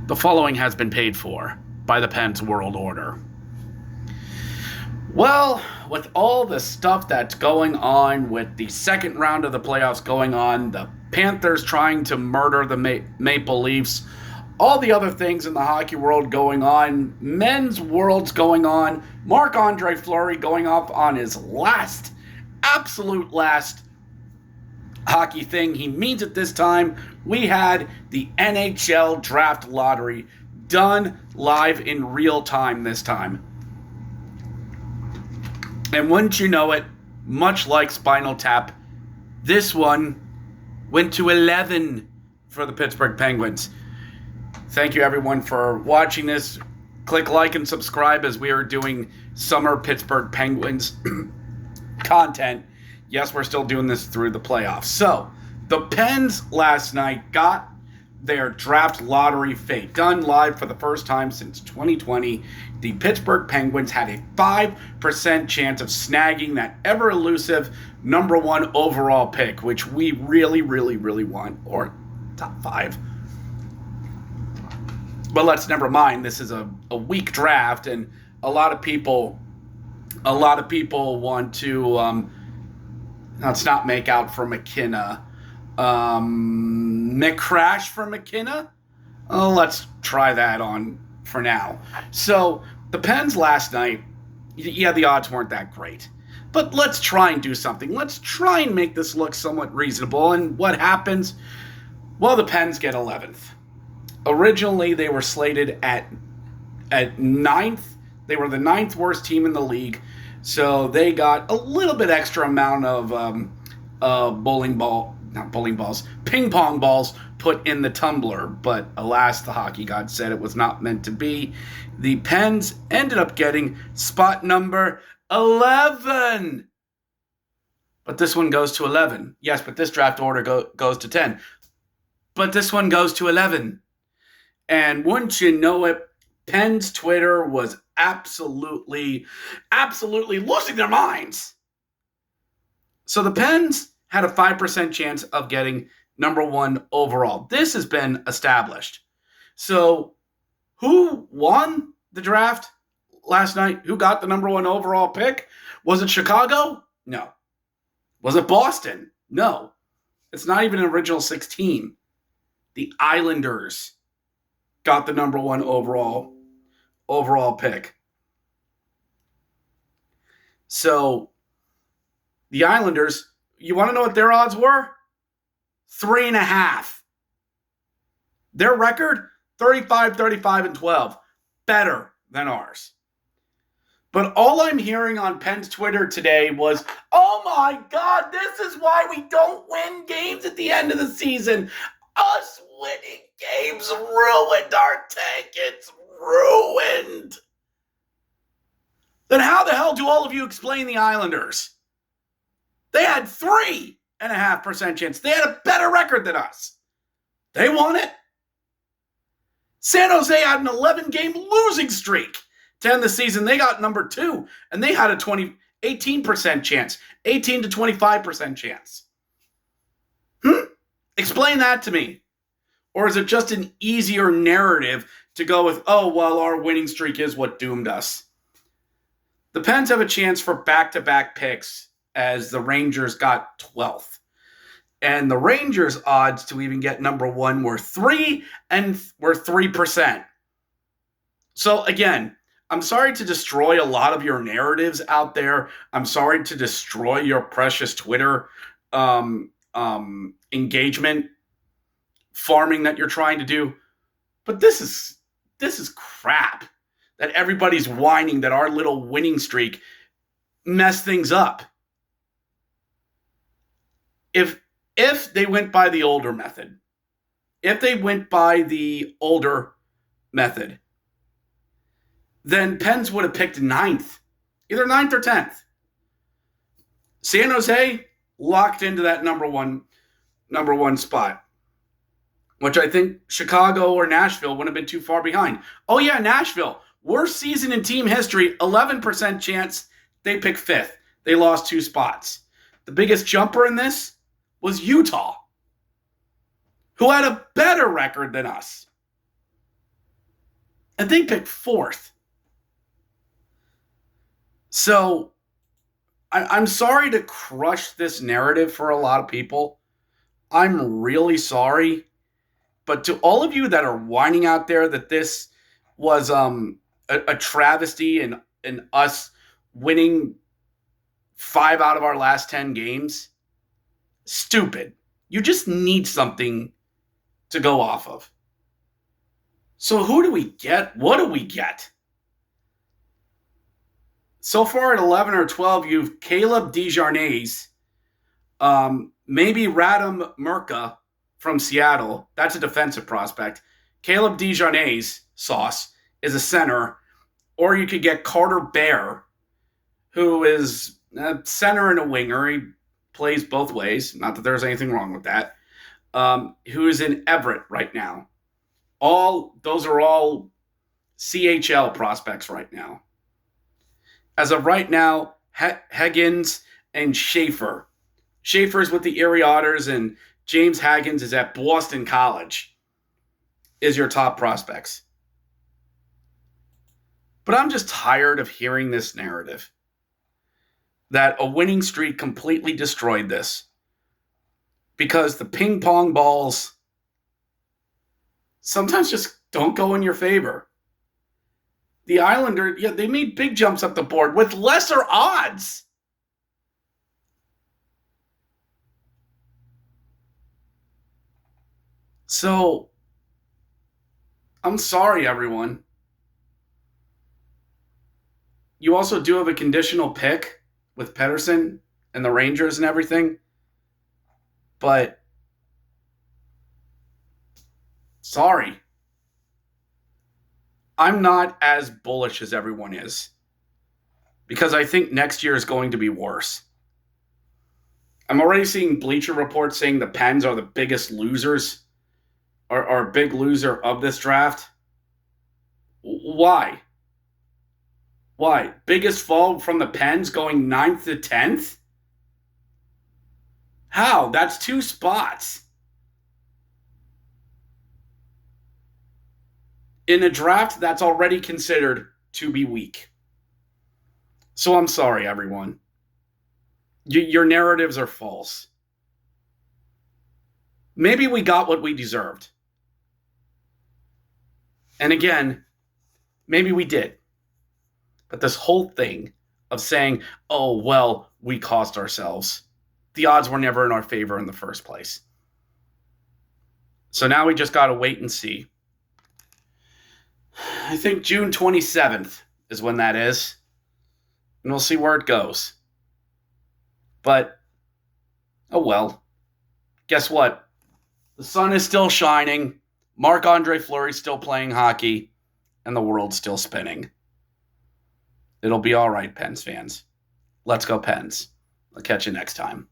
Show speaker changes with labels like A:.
A: The following has been paid for by the Pens World Order. Well, with all the stuff that's going on, with the second round of the playoffs going on, the Panthers trying to murder the Maple Leafs, all the other things in the hockey world going on, men's worlds going on, Marc-Andre Fleury going up on his absolute last hockey thing. He means it this time. We had the NHL draft lottery done live in real time this time. And wouldn't you know it, much like Spinal Tap, this one went to 11 for the Pittsburgh Penguins. Thank you everyone for watching this. Click like and subscribe as we are doing summer Pittsburgh Penguins content. Yes, we're still doing this through the playoffs. So, the Pens last night got their draft lottery fate done live for the first time since 2020. The Pittsburgh Penguins had a 5% chance of snagging that ever-elusive number 1 overall pick, which we really, really, really want, or top 5. But let's never mind, this is a weak draft, and a lot of people want to let's not make out for McKenna. McCrash for McKenna? Oh, let's try that on for now. So, the Pens last night, yeah, the odds weren't that great. But let's try and do something. Let's try and make this look somewhat reasonable. And what happens? Well, the Pens get 11th. Originally, they were slated at 9th. They were the 9th worst team in the league. So they got a little bit extra amount of ping pong balls put in the tumbler. But alas, the hockey god said it was not meant to be. The Pens ended up getting spot number 11. But this one goes to 11. Yes, but this draft order goes to 10. But this one goes to 11. And wouldn't you know it, Pens Twitter was absolutely losing their minds. So the Pens had a 5% chance of getting number 1 overall. This has been established. So who won the draft last night? Who got the number 1 overall pick? Was it Chicago? No. Was it Boston? No. It's not even an original 16. The Islanders got the number 1 overall pick. So, the Islanders, you want to know what their odds were? 3.5. Their record, 35, 35, and 12. Better than ours. But all I'm hearing on Penn's Twitter today was, oh my God, this is why we don't win games at the end of the season. Us winning games ruined our tank. It's ruined. Then how the hell do all of you explain the Islanders? They had 3.5% chance. They had a better record than us. They won it. San Jose had an 11-game losing streak to end the season. They got number 2, and they had a 18% chance, 18 to 25% chance. Explain that to me. Or is it just an easier narrative to go with, oh, well, our winning streak is what doomed us? The Pens have a chance for back-to-back picks as the Rangers got 12th. And the Rangers' odds to even get number 1 were 3%. So again, I'm sorry to destroy a lot of your narratives out there. I'm sorry to destroy your precious Twitter engagement farming that you're trying to do. But this is crap that everybody's whining that our little winning streak messed things up. If they went by the older method, then Pens would have picked 9th, either 9th or 10th. San Jose locked into that number one spot, which I think Chicago or Nashville wouldn't have been too far behind. Oh yeah, Nashville, worst season in team history, 11% chance they pick 5th. They lost 2 spots. The biggest jumper in this was Utah, who had a better record than us. and they picked fourth. So I'm sorry to crush this narrative for a lot of people. I'm really sorry. But to all of you that are whining out there that this was a travesty in us winning 5 out of our last 10 games, stupid. You just need something to go off of. So who do we get? What do we get? So far at 11 or 12, you've Caleb DeJarnais, maybe Radam Murka from Seattle. That's a defensive prospect. Caleb DeJarnais, Sauce, is a center. Or you could get Carter Bear, who is a center and a winger. He plays both ways. Not that there's anything wrong with that. Who is in Everett right now. Those are all CHL prospects right now. As of right now, Higgins and Schaefer. Schaefer's with the Erie Otters, and James Higgins is at Boston College, is your top prospects. But I'm just tired of hearing this narrative that a winning streak completely destroyed this because the ping pong balls sometimes just don't go in your favor. The Islanders, they made big jumps up the board with lesser odds. So, I'm sorry, everyone. You also do have a conditional pick with Pettersson and the Rangers and everything. But, sorry. I'm not as bullish as everyone is. Because I think next year is going to be worse. I'm already seeing Bleacher Report saying the Pens are the biggest losers, or a big loser of this draft. Why? Why? Biggest fall from the Pens going 9th to 10th? How? That's 2 spots. In a draft that's already considered to be weak. So I'm sorry, everyone. Your narratives are false. Maybe we got what we deserved. And again, maybe we did. But this whole thing of saying, oh, well, we cost ourselves. The odds were never in our favor in the first place. So now we just got to wait and see. I think June 27th is when that is. And we'll see where it goes. But, oh well. Guess what? The sun is still shining. Marc-Andre Fleury's still playing hockey. And the world's still spinning. It'll be all right, Pens fans. Let's go, Pens. I'll catch you next time.